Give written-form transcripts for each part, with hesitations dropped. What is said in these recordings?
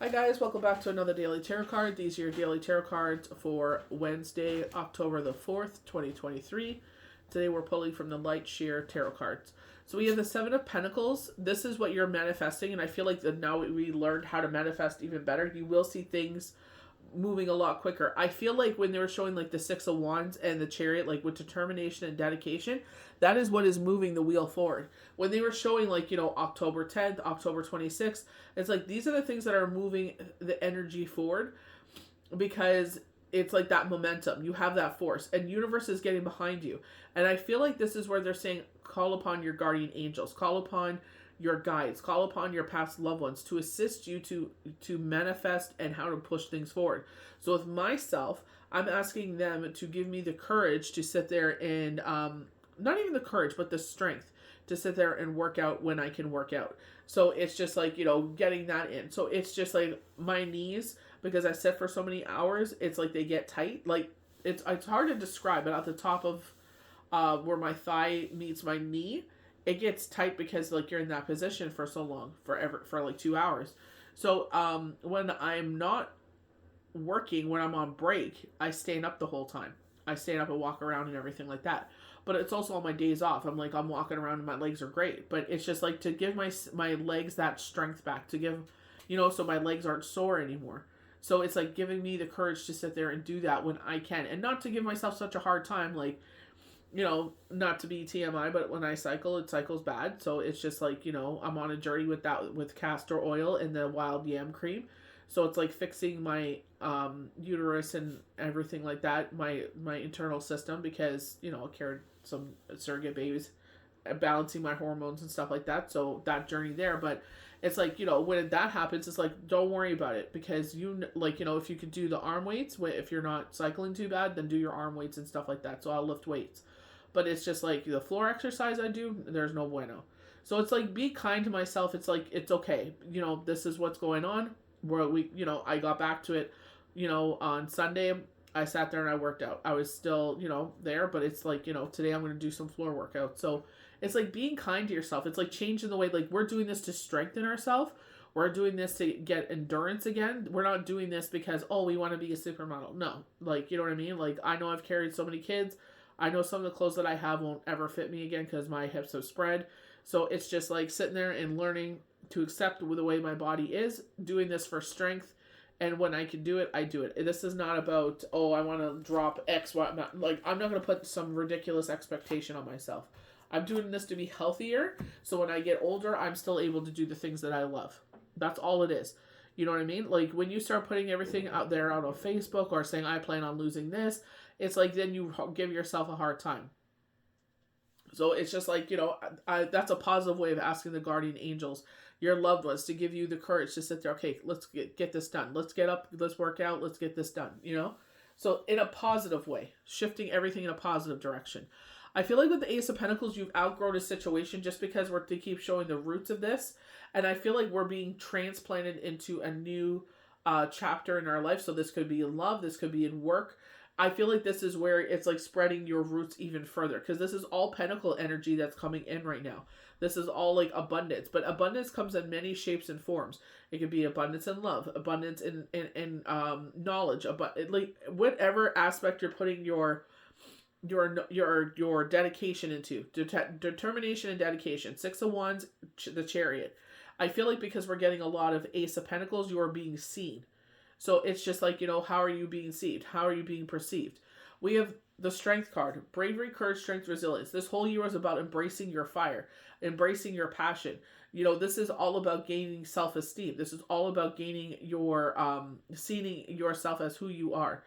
Hi guys, welcome back to another daily tarot card. These are your daily tarot cards for Wednesday, October the 4th, 2023. Today we're pulling from the Light Sheer Tarot cards. So we have the Seven of Pentacles. This is what you're manifesting, and I feel like that now we learned how to manifest even better. You will see things moving a lot quicker. I feel like when they were showing like the Six of Wands and the Chariot, like with determination and dedication, that is what is moving the wheel forward. When they were showing like, October 10th, October 26th, it's like these are the things that are moving the energy forward because it's like that momentum. You have that force and universe is getting behind you. And I feel like this is where they're saying call upon your guardian angels, call upon your guides, call upon your past loved ones to assist you to manifest and how to push things forward. So with myself, I'm asking them to give me the courage to sit there and not even the courage, but the strength to sit there and work out when I can work out. So it's just like, getting that in. So it's just like my knees, because I sit for so many hours, it's like they get tight. Like it's hard to describe, but at the top of where my thigh meets my knee, it gets tight because like you're in that position for so long, for like 2 hours. So when I'm not working, when I'm on break, I stand up the whole time. I stand up and walk around and everything like that. But it's also on my days off. I'm walking around and my legs are great. But it's just like to give my legs that strength back, to give, so my legs aren't sore anymore. So it's like giving me the courage to sit there and do that when I can, and not to give myself such a hard time, like, not to be TMI, but when I cycle, it cycles bad. So it's just like, I'm on a journey with that, with castor oil and the wild yam cream. So it's like fixing my uterus and everything like that, my internal system, because, I carried some surrogate babies, balancing my hormones and stuff like that. So that journey there, but it's like, when that happens, it's like, don't worry about it, because if you could do the arm weights, if you're not cycling too bad, then do your arm weights and stuff like that. So I'll lift weights. But it's just like the floor exercise I do, there's no bueno. So it's like, be kind to myself. It's like, it's okay. This is what's going on. Where I got back to it, on Sunday. I sat there and I worked out. I was still, there, but it's like, today I'm going to do some floor workout. So it's like being kind to yourself. It's like changing the way, like, we're doing this to strengthen ourselves. We're doing this to get endurance again. We're not doing this because, we want to be a supermodel. No. Like, you know what I mean? Like, I know I've carried so many kids. I know some of the clothes that I have won't ever fit me again because my hips have spread. So it's just like sitting there and learning to accept the way my body is, doing this for strength. And when I can do it, I do it. This is not about, I want to drop X, Y. I'm not going to put some ridiculous expectation on myself. I'm doing this to be healthier, so when I get older, I'm still able to do the things that I love. That's all it is. You know what I mean? Like, when you start putting everything out on Facebook or saying, I plan on losing this, it's like then you give yourself a hard time. So it's just like, that's a positive way of asking the guardian angels, your loved ones, to give you the courage to sit there. Okay, let's get this done. Let's get up. Let's work out. Let's get this done, So in a positive way, shifting everything in a positive direction. I feel like with the Ace of Pentacles, you've outgrown a situation just because they keep showing the roots of this. And I feel like we're being transplanted into a new chapter in our life. So this could be in love. This could be in work. I feel like this is where it's like spreading your roots even further, because this is all pentacle energy that's coming in right now. This is all like abundance, but abundance comes in many shapes and forms. It could be abundance in love, abundance in knowledge, like whatever aspect you're putting your dedication into, determination and dedication. Six of Wands, the Chariot. I feel like because we're getting a lot of Ace of Pentacles, you are being seen. So it's just like, how are you being seen? How are you being perceived? We have the Strength card. Bravery, courage, strength, resilience. This whole year is about embracing your fire, embracing your passion. This is all about gaining self-esteem. This is all about gaining your, seeing yourself as who you are.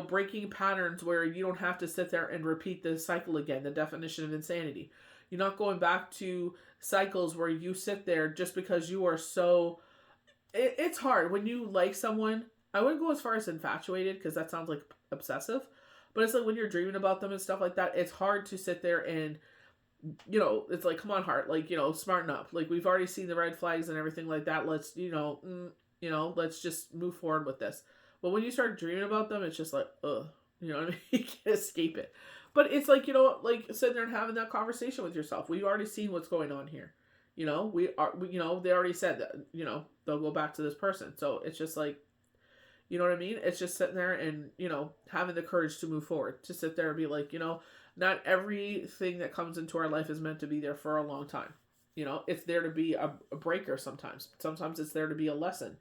Breaking patterns where you don't have to sit there and repeat the cycle again, the definition of insanity. You're not going back to cycles where you sit there just because you are so... It's hard when you like someone. I wouldn't go as far as infatuated, because that sounds like obsessive, but it's like when you're dreaming about them and stuff like that, it's hard to sit there and, it's like, come on, heart, like, smarten up. Like, we've already seen the red flags and everything like that. Let's, let's just move forward with this. But when you start dreaming about them, it's just like, ugh, you know what I mean? You can't escape it. But it's like, like sitting there and having that conversation with yourself. We've already seen what's going on here. You know, they already said that, they'll go back to this person. So it's just like, you know what I mean? It's just sitting there and, having the courage to move forward, to sit there and be like, not everything that comes into our life is meant to be there for a long time. It's there to be a breaker sometimes. Sometimes it's there to be a lesson,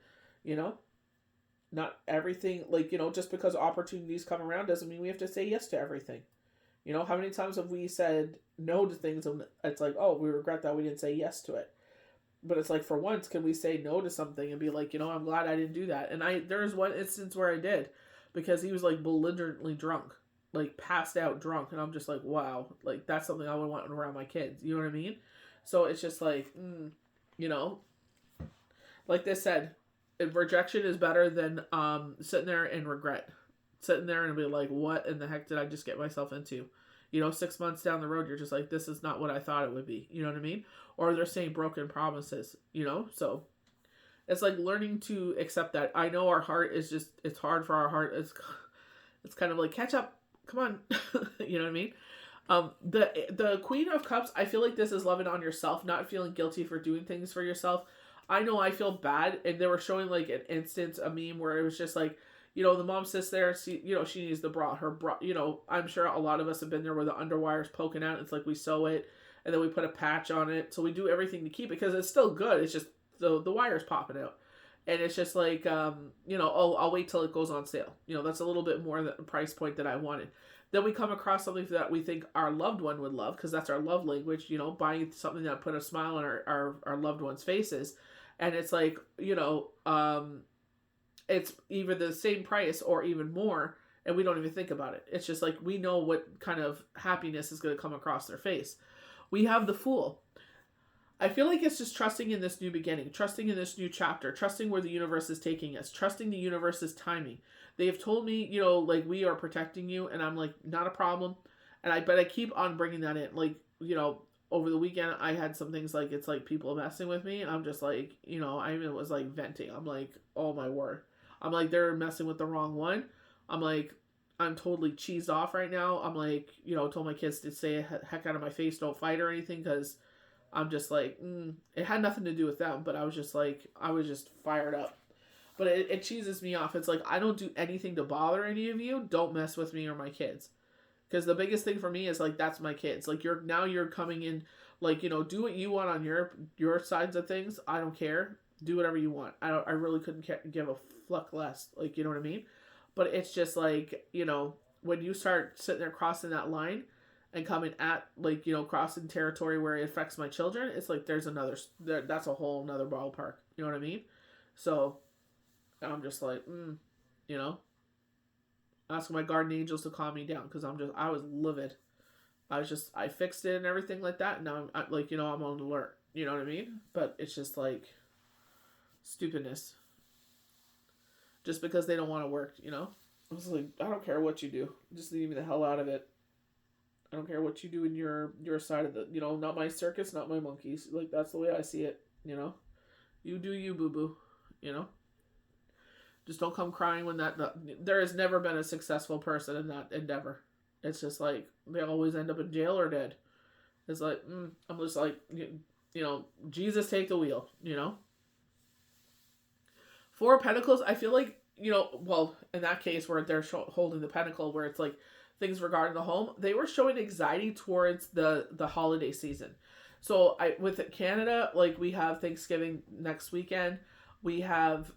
not everything, like, just because opportunities come around doesn't mean we have to say yes to everything. How many times have we said no to things and it's like, oh, we regret that we didn't say yes to it. But it's like, for once, can we say no to something and be like, I'm glad I didn't do that. And there was one instance where I did, because he was like belligerently drunk, like passed out drunk. And I'm just like, wow, like that's something I would want around my kids. You know what I mean? So it's just like, like they said, rejection is better than sitting there and regret. Sitting there and be like, what in the heck did I just get myself into? 6 months down the road, you're just like, this is not what I thought it would be. You know what I mean? Or they're saying broken promises, So it's like learning to accept that. I know our heart is just, it's hard for our heart. It's kind of like, catch up. Come on. You know what I mean? The Queen of Cups, I feel like this is loving on yourself, not feeling guilty for doing things for yourself. I know I feel bad, and they were showing like an instance, a meme where it was just like, the mom sits there, she needs the bra, I'm sure a lot of us have been there where the underwire's poking out. It's like we sew it, and then we put a patch on it. So we do everything to keep it, because it's still good. It's just the wire's popping out. And it's just like, I'll wait till it goes on sale. That's a little bit more the price point that I wanted. Then we come across something that we think our loved one would love, because that's our love language, buying something that put a smile on our loved one's faces. And it's like, it's either the same price or even more, and we don't even think about it. It's just like, we know what kind of happiness is going to come across their face. We have the Fool. I feel like it's just trusting in this new beginning, trusting in this new chapter, trusting where the universe is taking us, trusting the universe's timing. They have told me, like, we are protecting you, and I'm like, not a problem. But I keep on bringing that in. Like, over the weekend, I had some things like, it's like people messing with me, and I'm just like, I even was like venting. I'm like, oh my word. I'm like, they're messing with the wrong one. I'm like, I'm totally cheesed off right now. I'm like, told my kids to stay heck out of my face, don't fight or anything, because I'm just like, it had nothing to do with them, but I was just like, I was just fired up. But it cheeses me off. It's like, I don't do anything to bother any of you. Don't mess with me or my kids. Because the biggest thing for me is like, that's my kids. Like, you're coming in, like, do what you want on your sides of things. I don't care. Do whatever you want. I really couldn't give a fluck less. Like, you know what I mean? But it's just like, when you start sitting there crossing that line and coming at, like, crossing territory where it affects my children, it's like, that's a whole nother ballpark. You know what I mean? So I'm just like, asking my guardian angels to calm me down, because I was livid. I fixed it and everything like that. And now I'm like, I'm on alert. You know what I mean? But it's just like stupidness. Just because they don't want to work, I was like, I don't care what you do. Just leave me the hell out of it. I don't care what you do in your side of the, not my circus, not my monkeys. Like, that's the way I see it, You do you, boo-boo, Just don't come crying when there has never been a successful person in that endeavor. It's just like, they always end up in jail or dead. It's like, I'm just like, Jesus, take the wheel, Four of Pentacles, I feel like, well, in that case where they're holding the pentacle, where it's like things regarding the home, they were showing anxiety towards the holiday season. So with Canada, like, we have Thanksgiving next weekend. We have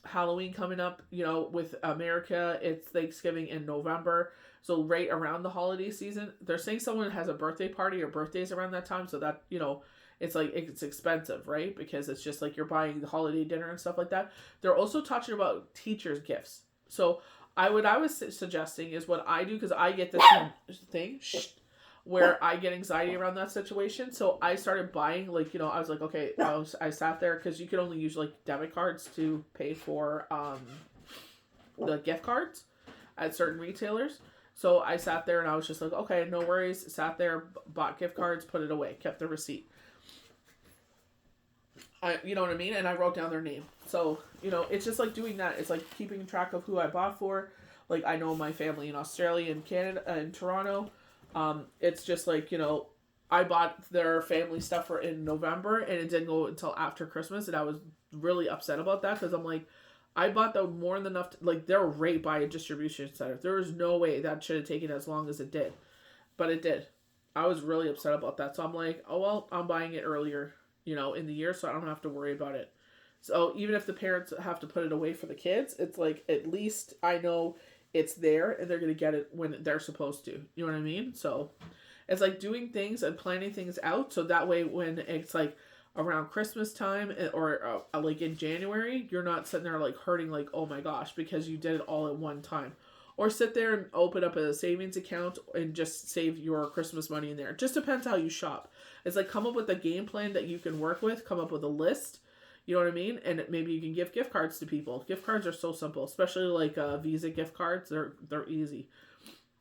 Halloween coming up. With America, it's Thanksgiving in November. So right around the holiday season, they're saying someone has a birthday party or birthdays around that time. So that, it's like, it's expensive, right? Because it's just like you're buying the holiday dinner and stuff like that. They're also talking about teachers' gifts. So what I was suggesting is what I do, because I get this thing where I get anxiety around that situation. So I started buying, like, I was like, okay, I sat there, because you can only use like debit cards to pay for the gift cards at certain retailers. So I sat there and I was just like, okay, no worries. Sat there, bought gift cards, put it away, kept the receipt. You know what I mean? And I wrote down their name. So, it's just like doing that. It's like keeping track of who I bought for. Like, I know my family in Australia and Canada and Toronto. It's just like, I bought their family stuff for in November, and it didn't go until after Christmas, and I was really upset about that because I'm like, I bought them more than enough. Like, they're right by a distribution center. There was no way that should have taken as long as it did, but it did. I was really upset about that. So I'm like, oh well, I'm buying it earlier, in the year, so I don't have to worry about it. So even if the parents have to put it away for the kids, it's like at least I know it's there and they're gonna get it when they're supposed to. You know what I mean? So it's like doing things and planning things out so that way when it's like around Christmas time or like in January, you're not sitting there like hurting like, oh my gosh, because you did it all at one time. Or sit there and open up a savings account and just save your Christmas money in there. It just depends how you shop. It's like come up with a game plan that you can work with, come up with a list. You know what I mean? And maybe you can give gift cards to people. Gift cards are so simple, especially like Visa gift cards. They're easy.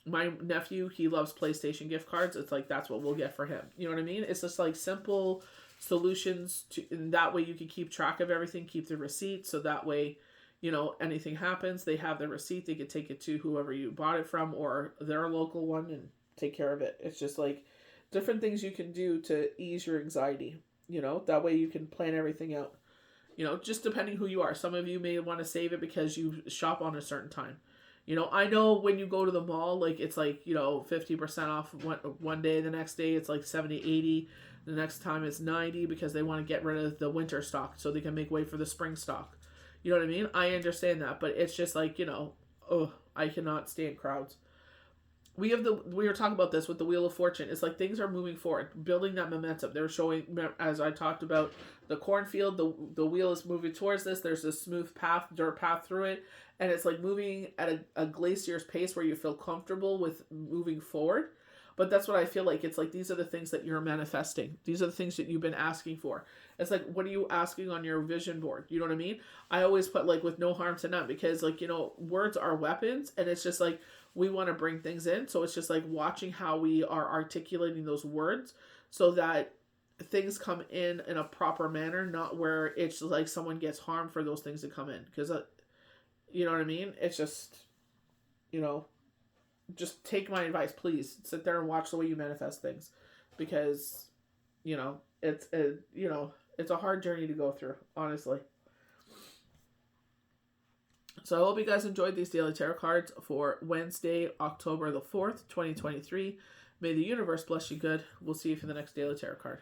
My nephew, he loves PlayStation gift cards. It's like that's what we'll get for him. You know what I mean? It's just like simple solutions to, and that way you can keep track of everything, keep the receipt, so that way, anything happens, they have the receipt, they could take it to whoever you bought it from or their local one and take care of it. It's just like different things you can do to ease your anxiety. That way you can plan everything out. Just depending who you are. Some of you may want to save it because you shop on a certain time. I know when you go to the mall, like it's like, 50% off one day, the next day it's like 70, 80, the next time it's 90 because they want to get rid of the winter stock so they can make way for the spring stock. You know what I mean? I understand that, but it's just like, I cannot stand crowds. We were talking about this with the Wheel of Fortune. It's like things are moving forward, building that momentum. They're showing, as I talked about the cornfield, the wheel is moving towards this. There's a smooth path, dirt path through it. And it's like moving at a glacier's pace where you feel comfortable with moving forward. But that's what I feel like. It's like these are the things that you're manifesting. These are the things that you've been asking for. It's like, what are you asking on your vision board? You know what I mean? I always put like with no harm to none because like, words are weapons and it's just like we want to bring things in. So it's just like watching how we are articulating those words so that things come in a proper manner, not where it's like someone gets harmed for those things to come in. Because, you know what I mean? It's just, just take my advice, please. Sit there and watch the way you manifest things, because, it's a hard journey to go through, honestly. So I hope you guys enjoyed these daily tarot cards for Wednesday, October the 4th, 2023. May the universe bless you good. We'll see you for the next daily tarot card.